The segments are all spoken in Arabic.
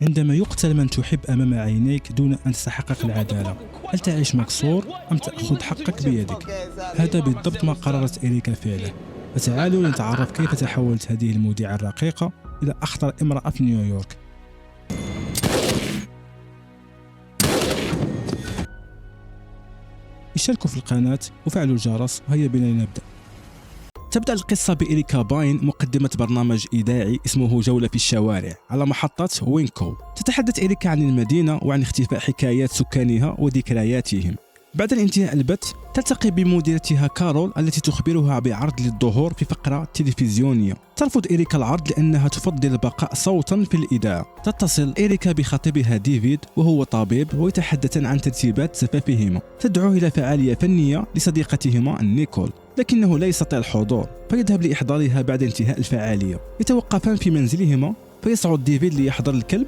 عندما يقتل من تحب أمام عينيك دون أن تتحقق العدالة، هل تعيش مكسور أم تأخذ حقك بيدك؟ هذا بالضبط ما قررت إريكا فعله. فتعالوا لنتعرف كيف تحولت هذه المذيعة الرقيقة إلى أخطر امرأة في نيويورك. اشتركوا في القناة وفعلوا الجرس وهيا بنا لنبدأ. تبدأ القصة بإريكا باين مقدمة برنامج إذاعي اسمه جولة في الشوارع على محطة وينكو. تتحدث إريكا عن المدينة وعن اختفاء حكايات سكانها وذكرياتهم. بعد الانتهاء البث تلتقي بمديرتها كارول التي تخبرها بعرض للظهور في فقرة تلفزيونية. ترفض إريكا العرض لأنها تفضل البقاء صوتا في الإذاعة. تتصل إريكا بخطيبها ديفيد وهو طبيب ويتحدثان عن ترتيبات زفافهما. تدعوه إلى فعالية فنية لصديقتهما نيكول لكنه لا يستطيع الحضور فيذهب لإحضارها بعد انتهاء الفعالية. يتوقفان في منزلهما فيصعد ديفيد ليحضر الكلب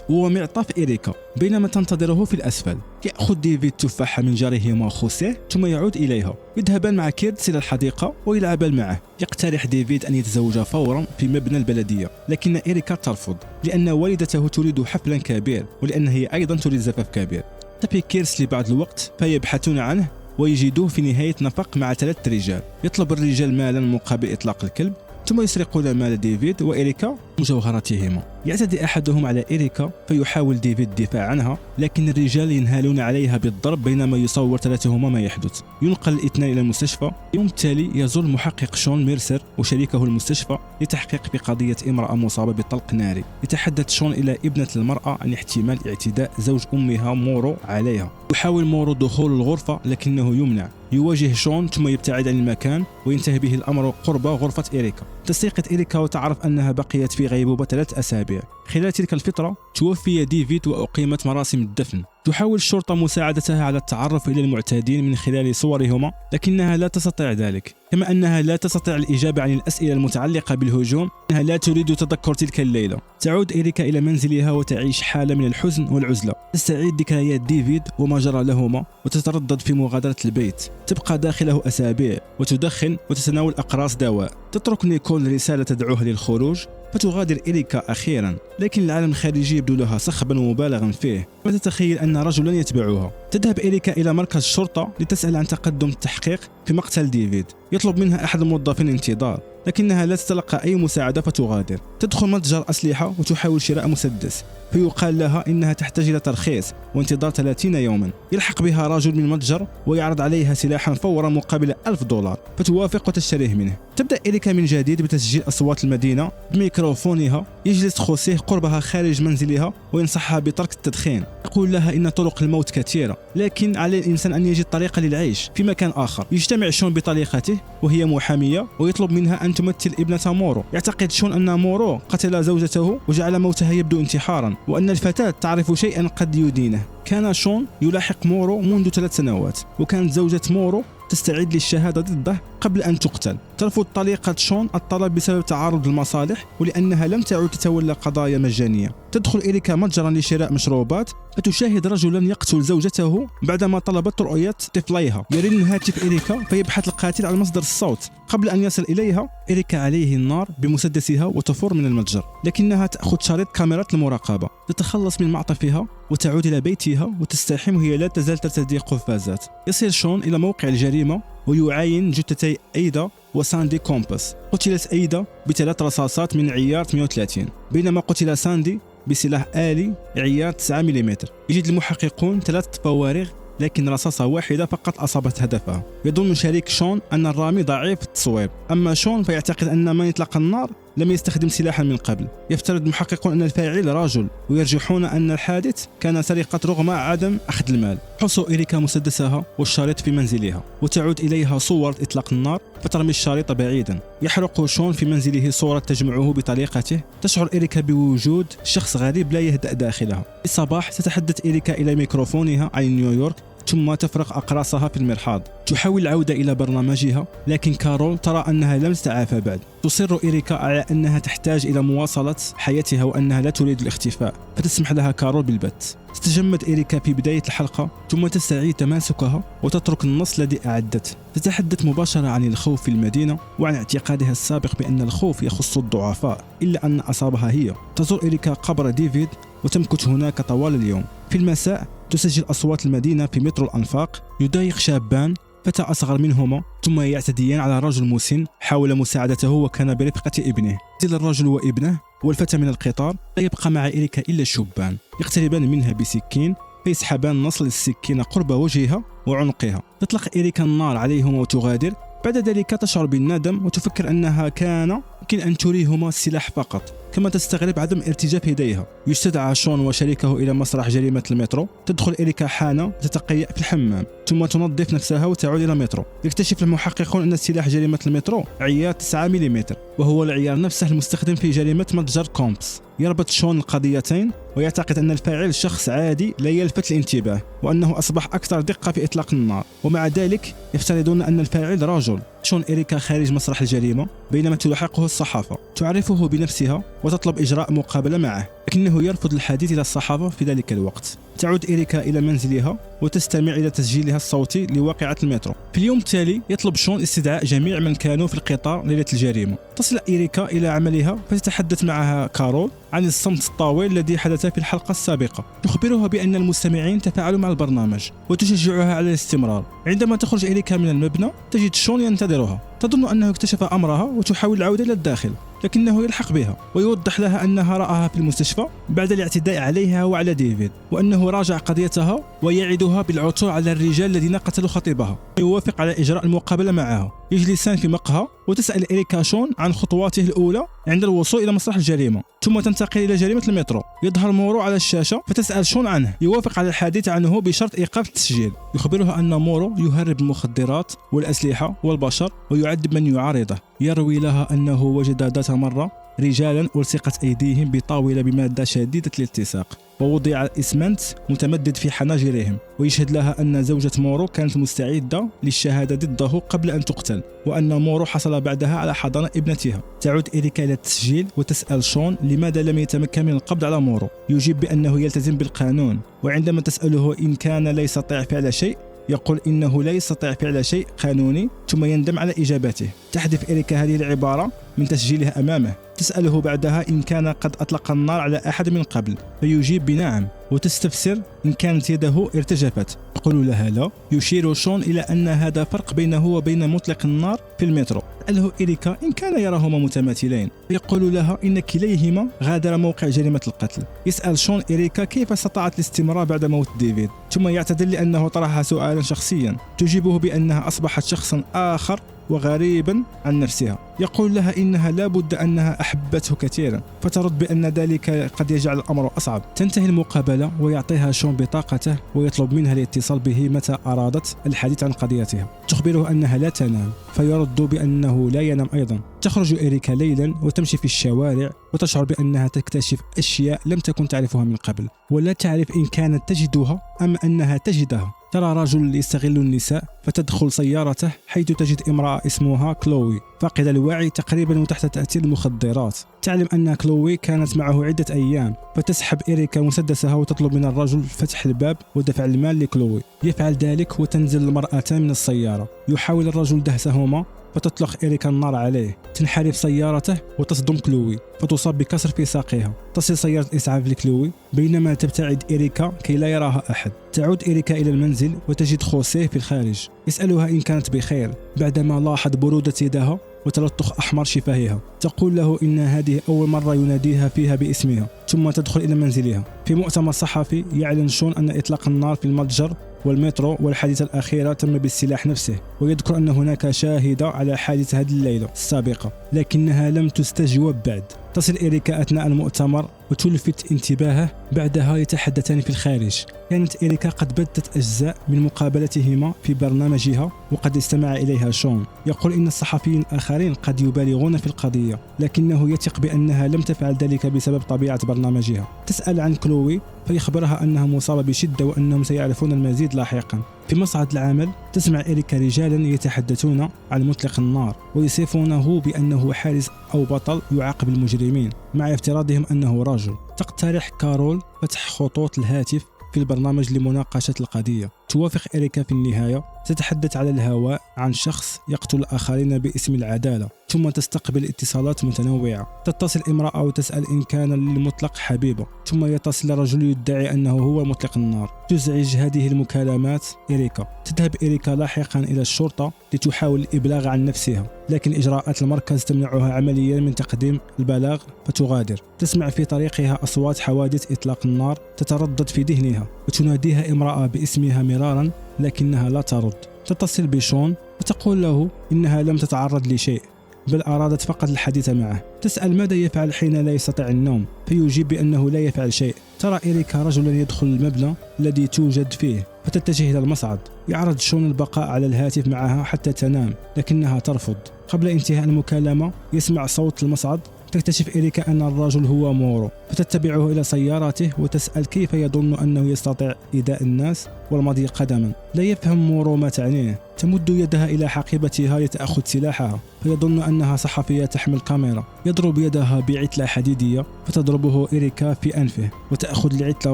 وهو معطف إريكا بينما تنتظره في الأسفل. يأخذ ديفيد تفاحة من جارهما خوسيه ثم يعود إليها. يذهبان مع كيرتس إلى الحديقة ويلعبان معه. يقترح ديفيد أن يتزوجا فورا في مبنى البلدية لكن إريكا ترفض لأن والدته تريد حفلا كبير ولأن هي أيضا تريد زفاف كبير. تبي كيرتس لبعض الوقت فيبحثون عنه ويجدوه في نهاية نفق مع 3 رجال. يطلب الرجال مالا مقابل إطلاق الكلب ثم يسرقون مال ديفيد وإريكا مجوهراتهما. يعتدي أحدهم على إريكا فيحاول ديفيد الدفاع عنها لكن الرجال ينهالون عليها بالضرب بينما يصور ثلاثهما ما يحدث. ينقل الاثنان إلى المستشفى. يوم التالي يزور المحقق شون ميرسر وشريكه المستشفى لتحقيق بقضية امرأة مصابة بطلق ناري. يتحدث شون إلى ابنة المرأة عن احتمال اعتداء زوج أمها مورو عليها. يحاول مورو دخول الغرفة لكنه يمنع. يواجه شون ثم يبتعد عن المكان وينتهي به الأمر قرب غرفة إريكا. تستيقظ إريكا وتعرف أنها بقيت في غيبوبة 3 أسابيع. خلال تلك الفترة توفي ديفيد وأقيمت مراسم الدفن. تحاول الشرطة مساعدتها على التعرف إلى المعتادين من خلال صورهما لكنها لا تستطيع ذلك، كما أنها لا تستطيع الإجابة عن الأسئلة المتعلقة بالهجوم. أنها لا تريد تذكر تلك الليلة. تعود إريكا إلى منزلها وتعيش حالة من الحزن والعزلة. تستعيد ذكريات ديفيد وما جرى لهما وتتردد في مغادرة البيت. تبقى داخله أسابيع وتدخن وتتناول أقراص دواء. تترك نيكول رسالة تدعوها للخروج فتغادر إريكا أخيرا لكن العالم الخارجي يبدو لها صخبا ومبالغا فيه وتتخيل أن رجلا يتبعها. تذهب إريكا إلى مركز الشرطة لتسأل عن تقدم التحقيق في مقتل ديفيد. يطلب منها أحد الموظفين الانتظار لكنها لا تتلقى أي مساعدة فتغادر. تدخل متجر أسلحة وتحاول شراء مسدس فيقال لها إنها تحتاج إلى ترخيص وانتظار 30 يوما. يلحق بها رجل من المتجر ويعرض عليها سلاحا فورا مقابل $1000 فتوافق وتشتريه منه. تبدأ إريكا من جديد بتسجيل أصوات المدينة بميكروفونها. يجلس خوسيه قربها خارج منزلها وينصحها بترك التدخين. يقول لها إن طرق الموت كثيرة لكن على الإنسان أن يجد طريقة للعيش في مكان آخر. يجتمع شون بطريقته وهي محامية ويطلب منها أن تمثل ابنة مورو. يعتقد شون أن مورو قتل زوجته وجعل موتها يبدو انتحارا وأن الفتاة تعرف شيئا قد يدينه. كان شون يلاحق مورو منذ 3 سنوات وكانت زوجة مورو تستعد للشهادة ضده قبل أن تقتل. ترفض طليقة شون الطلب بسبب تعارض المصالح ولأنها لم تعد تتولى قضايا مجانية. تدخل إريكا متجرا لشراء مشروبات فتشاهد رجلا يقتل زوجته بعدما طلبت رؤية طفليها. يرن هاتف إريكا فيبحث القاتل عن مصدر الصوت. قبل أن يصل إليها إريكا عليه النار بمسدسها وتفر من المتجر لكنها تأخذ شريط كاميرا المراقبة. تتخلص من معطفها وتعود إلى بيتها وتستحم وهي لا تزال ترتدي قفازات. يصل شون إلى موقع الجريمة ويعاين جثتي أيدا وساندي كومباس. قتلت أيدا ب3 رصاصات من عيار 38 بينما قتل ساندي بسلاح آلي عيار 9 ملم. يجد المحققون 3 فوارغ لكن رصاصة واحدة فقط أصابت هدفها. يظن شريك شون أن الرامي ضعيف التصويب أما شون فيعتقد أن من يطلق النار لم يستخدم سلاحا من قبل. يفترض المحققون أن الفاعل رجل ويرجحون أن الحادث كان سرقة رغم عدم أخذ المال. تحص إريكا مسدسها والشريط في منزلها وتعود إليها صور إطلاق النار فترمي الشريط بعيدا. يحرق شون في منزله صورة تجمعه بطريقته. تشعر إريكا بوجود شخص غريب لا يهدأ داخلها. في الصباح تتحدث إريكا إلى ميكروفونها عن نيويورك ثم تفرغ أقراصها في المرحاض. تحاول العودة إلى برنامجها لكن كارول ترى أنها لم تتعافى بعد. تصر إريكا على أنها تحتاج إلى مواصلة حياتها وأنها لا تريد الاختفاء فتسمح لها كارول بالبت. تتجمد إريكا في بداية الحلقة ثم تستعيد تماسكها وتترك النص الذي أعدته. تتحدث مباشرة عن الخوف في المدينة وعن اعتقادها السابق بأن الخوف يخص الضعفاء إلا أن أصابها هي. تزور إريكا قبر ديفيد وتمكث هناك طوال اليوم. في المساء تسجل أصوات المدينة في مترو الأنفاق. يضايق شابان فتى أصغر منهما ثم يعتديان على رجل مسن حاول مساعدته وكان برفقة ابنه. نزل الرجل وابنه والفتى من القطار. لا يبقى مع إريكا إلا الشبان يقتربان منها بسكين فيسحبان نصل السكين قرب وجهها وعنقها. تطلق إريكا النار عليهما وتغادر. بعد ذلك تشعر بالندم وتفكر أنها كان يمكن أن تريهما السلاح فقط، كما تستغرب عدم ارتجاف يديها. يستدعى شون وشريكه إلى مسرح جريمة المترو. تدخل إريكا حانة تتقيأ في الحمام ثم تنظف نفسها وتعود إلى المترو. يكتشف المحققون أن سلاح جريمة المترو عيار 9 ملم وهو العيار نفسه المستخدم في جريمة متجر كومبس. يربط شون القضيتين ويعتقد أن الفاعل شخص عادي لا يلفت الانتباه وأنه أصبح أكثر دقة في إطلاق النار، ومع ذلك يفترضون أن الفاعل رجل. شون إريكا خارج مسرح الجريمة بينما تلاحقه الصحافة. تعرفه بنفسها وتطلب إجراء مقابلة معه، لكنه يرفض الحديث إلى الصحافة في ذلك الوقت. تعود إريكا إلى منزلها وتستمع إلى تسجيلها الصوتي لواقعة المترو. في اليوم التالي يطلب شون استدعاء جميع من كانوا في القطار ليلة الجريمة. تصل إريكا إلى عملها فتتحدث معها كارول عن الصمت الطويل الذي حدث في الحلقة السابقة. تخبرها بأن المستمعين تفاعلوا مع البرنامج وتشجعها على الاستمرار. عندما تخرج إريكا من المبنى تجد شون ينتظرها. تظن أنه اكتشف أمرها وتحاول العودة إلى الداخل، لكنه يلحق بها ويوضح لها أنها رآها في المستشفى بعد الاعتداء عليها وعلى ديفيد، وأنه راجع قضيتها ويعدها بالعثور على الرجال الذين قتلوا خطيبها. يوافق على إجراء المقابلة معها. يجلسان في مقهى وتسأل إريكا شون عن خطواته الأولى عند الوصول إلى مسرح الجريمة، ثم تنتقل إلى جريمة المترو. يظهر مورو على الشاشة فتسأل شون عنه. يوافق على الحديث عنه بشرط إيقاف التسجيل. يخبرها أن مورو يهرب المخدرات والأسلحة والبشر ويعذب من يعارضه. يروي لها أنه وجد ذات مرة رجالا ألصقت أيديهم بطاولة بمادة شديدة الالتصاق ووضع الإسمنت متمدد في حناجرهم. ويشهد لها أن زوجة مورو كانت مستعدة للشهادة ضده قبل أن تقتل، وأن مورو حصل بعدها على حضانة ابنتها. تعود إريكا إلى التسجيل وتسأل شون لماذا لم يتمكن من القبض على مورو. يجيب بأنه يلتزم بالقانون، وعندما تسأله إن كان لا يستطيع فعل شيء يقول إنه لا يستطيع فعل شيء قانوني، ثم يندم على إجابته. تحذف إريكا هذه العبارة من تسجيلها أمامه. تسأله بعدها إن كان قد أطلق النار على أحد من قبل، فيجيب بنعم وتستفسر إن كانت يده ارتجفت. يقول لها لا. يشير شون إلى أن هذا فرق بينه وبين مطلق النار في المترو. تسأله إريكا إن كان يراهما متماثلين، يقول لها إن كليهما غادر موقع جريمة القتل. يسأل شون إريكا كيف استطاعت الاستمرار بعد موت ديفيد، ثم يعتذر لأنه طرح سؤالا شخصيا. تجيبه بأنها أصبحت شخصا آخر وغريبا عن نفسها. يقول لها إنها لا بد أنها أحبته كثيرا، فترد بأن ذلك قد يجعل الأمر أصعب. تنتهي المقابلة ويعطيها شون بطاقته ويطلب منها الاتصال به متى أرادت الحديث عن قضيتها. تخبره أنها لا تنام فيرد بأنه لا ينام أيضا. تخرج إريكا ليلا وتمشي في الشوارع وتشعر بأنها تكتشف أشياء لم تكن تعرفها من قبل، ولا تعرف إن كانت تجدها أم أنها تجدها. ترى رجل يستغل النساء فتدخل سيارته حيث تجد امرأة اسمها كلوي فاقدة الوعي تقريبا وتحت تأثير المخدرات. تعلم أن كلوي كانت معه عدة أيام، فتسحب إريكا مسدسها وتطلب من الرجل فتح الباب ودفع المال لكلوي. يفعل ذلك وتنزل المرأتان من السيارة. يحاول الرجل دهسهما فتطلق إريكا النار عليه. تنحرف سيارته وتصدم كلوي فتصاب بكسر في ساقها. تصل سيارة إسعاف لكلوي بينما تبتعد إريكا كي لا يراها أحد. تعود إريكا إلى المنزل وتجد خوسيه في الخارج. يسألها إن كانت بخير بعدما لاحظ برودة يدها وتلطخ أحمر شفاهها. تقول له إن هذه أول مرة يناديها فيها باسمها، ثم تدخل إلى منزلها. في مؤتمر صحفي يعلن شون أن إطلاق النار في المتجر والمترو والحادثة الأخيرة تم بالسلاح نفسه، ويذكر أن هناك شاهدة على حادثة هذه الليلة السابقة لكنها لم تستجوب بعد. تصل إريكا أثناء المؤتمر وتلفت انتباهه. بعدها يتحدثان في الخارج. كانت إريكا قد بدت أجزاء من مقابلتهما في برنامجها وقد استمع إليها شون. يقول إن الصحفيين الآخرين قد يبالغون في القضية، لكنه يثق بأنها لم تفعل ذلك بسبب طبيعة برنامجها. تسأل عن كلوي فيخبرها أنها مصابة بشدة وأنهم سيعرفون المزيد لاحقا. في مصعد العمل تسمع إريكا رجالا يتحدثون عن مطلق النار ويصفونه بأنه حارس أو بطل يعاقب المجرمين مع افتراضهم أنه رجل. تقترح كارول فتح خطوط الهاتف في البرنامج لمناقشة القضية. توافق إريكا في النهاية. تتحدث على الهواء عن شخص يقتل الآخرين باسم العدالة، ثم تستقبل اتصالات متنوعة. تتصل امرأة وتسأل إن كان للمطلق حبيبة، ثم يتصل رجل يدعي أنه هو مطلق النار. تزعج هذه المكالمات إريكا. تذهب إريكا لاحقا إلى الشرطة لتحاول الإبلاغ عن نفسها، لكن إجراءات المركز تمنعها عمليا من تقديم البلاغ فتغادر. تسمع في طريقها أصوات حوادث إطلاق النار تتردد في ذهنها، وتناديها امرأة باسمها مرارا لكنها لا ترد. تتصل بشون وتقول له إنها لم تتعرض لشيء، بل أرادت فقط الحديث معه. تسأل ماذا يفعل حين لا يستطيع النوم، فيجيب بأنه لا يفعل شيء. ترى إريكا رجلا يدخل المبنى الذي توجد فيه، فتتجه إلى المصعد. يعرض شون البقاء على الهاتف معها حتى تنام، لكنها ترفض. قبل انتهاء المكالمة يسمع صوت المصعد. تكتشف إريكا أن الرجل هو مورو، فتتبعه إلى سيارته وتسأل كيف يظن أنه يستطيع إيذاء الناس والمضي قدما. لا يفهم مورو ما تعنيه. تمد يدها إلى حقيبتها لتأخذ سلاحها، فيظن أنها صحفية تحمل كاميرا. يضرب يدها بعتلة حديدية، فتضربه إريكا في أنفه، وتأخذ العتلة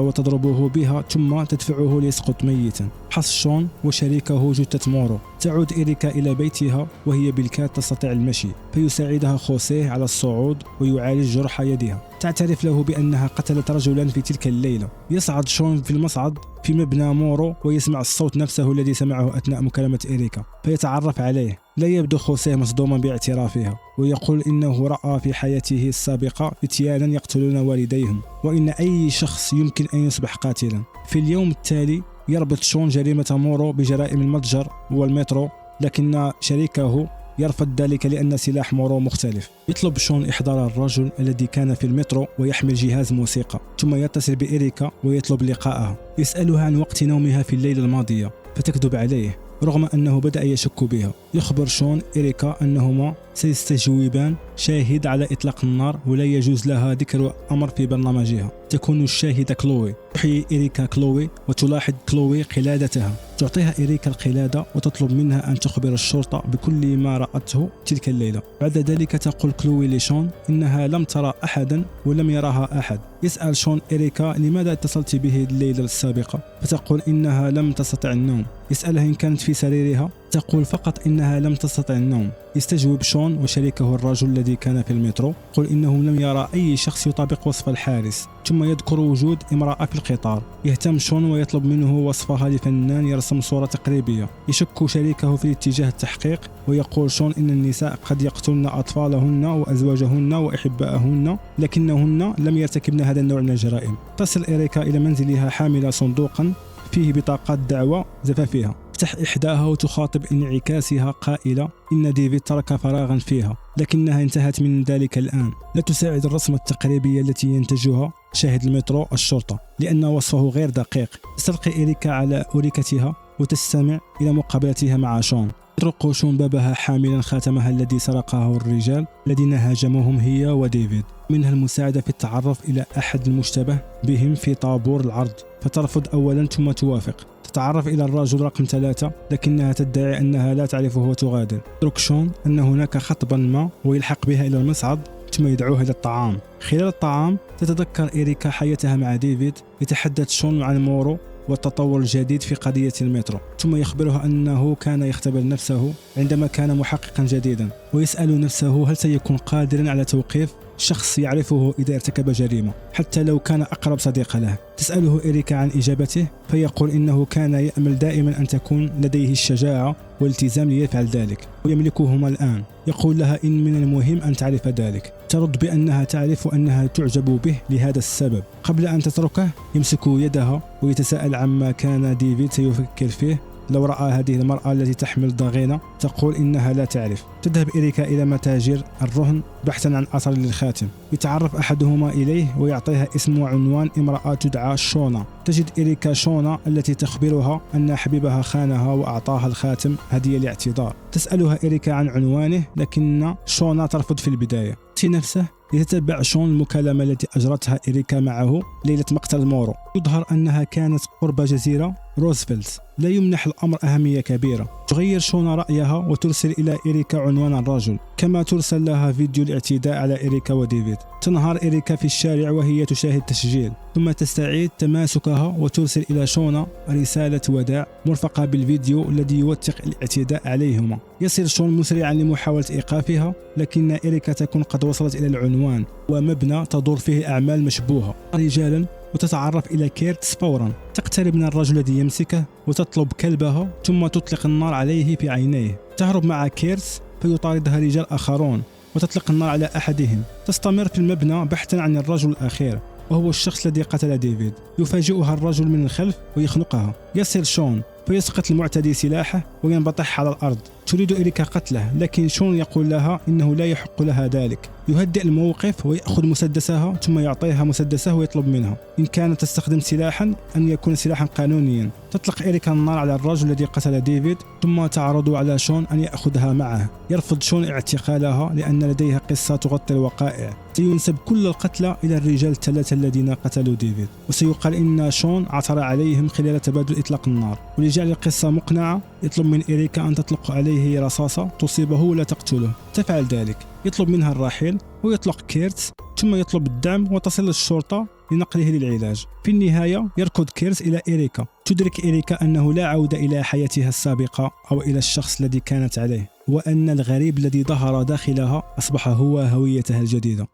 وتضربه بها، ثم تدفعه ليسقط ميتا. حص شون وشريكه جثة مورو. تعود إريكا إلى بيتها وهي بالكاد تستطيع المشي، فيساعدها خوسيه على الصعود ويعالج جرح يدها. تعترف له بأنها قتلت رجلا في تلك الليلة. يصعد شون في المصعد في مبنى مورو ويسمع الصوت نفسه الذي سمعه أثناء مكالمة إريكا، فيتعرف عليه. لا يبدو خوسيه مصدوما باعترافها، ويقول إنه رأى في حياته السابقة فتيانا يقتلون والديهم، وإن أي شخص يمكن أن يصبح قاتلا. في اليوم التالي يربط شون جريمة مورو بجرائم المتجر والمترو، لكن شريكه يرفض ذلك لأن سلاح مورو مختلف. يطلب شون إحضار الرجل الذي كان في المترو ويحمل جهاز موسيقى، ثم يتصل بإريكا ويطلب لقاءها. يسألها عن وقت نومها في الليلة الماضية، فتكذب عليه رغم أنه بدأ يشك بها. يخبر شون إريكا أنهما سيستجوبان شاهد على إطلاق النار، ولا يجوز لها ذكر أمر في برنامجها. تكون الشاهدة كلوي. تحيي إريكا كلوي وتلاحظ كلوي قلادتها. تعطيها إريكا القلادة وتطلب منها أن تخبر الشرطة بكل ما رأته تلك الليلة. بعد ذلك تقول كلوي لشون إنها لم ترى أحدا ولم يراها أحد. يسأل شون إريكا لماذا اتصلت به الليلة السابقة، فتقول إنها لم تستطع النوم. يسألها إن كانت في سريرها، تقول فقط إنها لم تستطع النوم. يستجوب شون وشريكه الرجل الذي كان في المترو، يقول إنه لم يرى أي شخص يطابق وصف الحارس، ثم يذكر وجود امرأة في القطار. يهتم شون ويطلب منه وصفها لفنان يرسم صورة تقريبية. يشك شريكه في اتجاه التحقيق، ويقول شون إن النساء قد يقتلن أطفالهن وأزواجهن وأحبائهن، لكنهن لم يرتكبن هذا النوع من الجرائم. تصل إريكا إلى منزلها حاملة صندوقا فيه بطاقات دعوة زفافها. تفتح إحداها وتخاطب انعكاسها قائلة إن ديفيد ترك فراغا فيها، لكنها انتهت من ذلك الآن. لا تساعد الرسمة التقريبية التي ينتجها شاهد المترو الشرطة، لأن وصفه غير دقيق. تستلقي إريكا على أريكتها وتستمع إلى مقابلتها مع شون. يطرق شون بابها حاملا خاتمها الذي سرقه الرجال الذين هاجموهم هي وديفيد. منها المساعدة في التعرف إلى أحد المشتبه بهم في طابور العرض، فترفض أولا ثم توافق. تتعرف إلى الرجل رقم 3، لكنها تدعي أنها لا تعرفه وتغادر. يترك شون أن هناك خطبا ما ويلحق بها إلى المصعد، ثم يدعوها إلى الطعام. خلال الطعام تتذكر إريكا حياتها مع ديفيد. يتحدث شون عن مورو والتطور الجديد في قضية المترو، ثم يخبرها أنه كان يختبر نفسه عندما كان محققا جديدا، ويسأل نفسه هل سيكون قادرا على توقيف شخص يعرفه إذا ارتكب جريمة حتى لو كان أقرب صديق له. تسأله إريكا عن إجابته، فيقول إنه كان يأمل دائما أن تكون لديه الشجاعة والالتزام ليفعل ذلك، ويملكهما الآن. يقول لها إن من المهم أن تعرف ذلك. ترد بأنها تعرف أنها تعجب به لهذا السبب. قبل أن تتركه يمسك يدها ويتساءل عما كان ديفيد سيفكر فيه لو رأى هذه المرأة التي تحمل ضغينة. تقول إنها لا تعرف. تذهب إريكا إلى متاجر الرهن بحثا عن أثر للخاتم. يتعرف أحدهما إليه ويعطيها اسم وعنوان امرأة تدعى شونا. تجد إريكا شونا التي تخبرها أن حبيبها خانها وأعطاها الخاتم هدية لاعتذار. تسألها إريكا عن عنوانه، لكن شونا ترفض في البداية. في نفسه يتتبع شون المكالمة التي أجرتها إريكا معه ليلة مقتل مورو. يظهر أنها كانت قرب جزيرة روزفلت، لا يمنح الأمر أهمية كبيرة. تغير شون رأيها وترسل إلى إريكا عنوان الرجل، كما ترسل لها فيديو الاعتداء على إريكا وديفيد. تنهار إريكا في الشارع وهي تشاهد تسجيل، ثم تستعيد تماسكها وترسل إلى شون رسالة وداع مرفقة بالفيديو الذي يوثق الاعتداء عليهما. يصل شون مسرعا لمحاولة إيقافها، لكن إريكا تكون قد وصلت إلى العنوان ومبنى تدور فيه أعمال مشبوهة رجالا، وتتعرف إلى كيرتس فورا. تقترب من الرجل الذي يمسكه وتطلب كلبها، ثم تطلق النار عليه في عينيه. تهرب مع كيرتس فيطاردها رجال آخرون وتطلق النار على أحدهم. تستمر في المبنى بحثا عن الرجل الأخير، وهو الشخص الذي قتل ديفيد. يفاجئها الرجل من الخلف ويخنقها. يصل شون فيسقط المعتدي سلاحه وينبطح على الأرض. تريد إريكا قتله، لكن شون يقول لها إنه لا يحق لها ذلك. يهدئ الموقف ويأخذ مسدسها، ثم يعطيها مسدسه ويطلب منها إن كانت تستخدم سلاحا أن يكون سلاحا قانونيا. تطلق إريكا النار على الرجل الذي قتل ديفيد، ثم تعرض على شون أن يأخذها معه. يرفض شون اعتقالها لأن لديها قصة تغطي الوقائع. سينسب كل القتلى إلى الرجال الثلاثة الذين قتلوا ديفيد، وسيقال إن شون عثر عليهم خلال تبادل إطلاق النار. ولجعل القصة مقنعة يطلب من إريكا أن تطلق عليه رصاصة تصيبه ولا تقتله. تفعل ذلك. يطلب منها الرحيل ويطلق كيرتس، ثم يطلب الدعم وتصل الشرطة لنقله للعلاج. في النهاية يركض كيرتس إلى إريكا. تدرك إريكا أنه لا عودة إلى حياتها السابقة أو إلى الشخص الذي كانت عليه، وأن الغريب الذي ظهر داخلها أصبح هو هويتها الجديدة.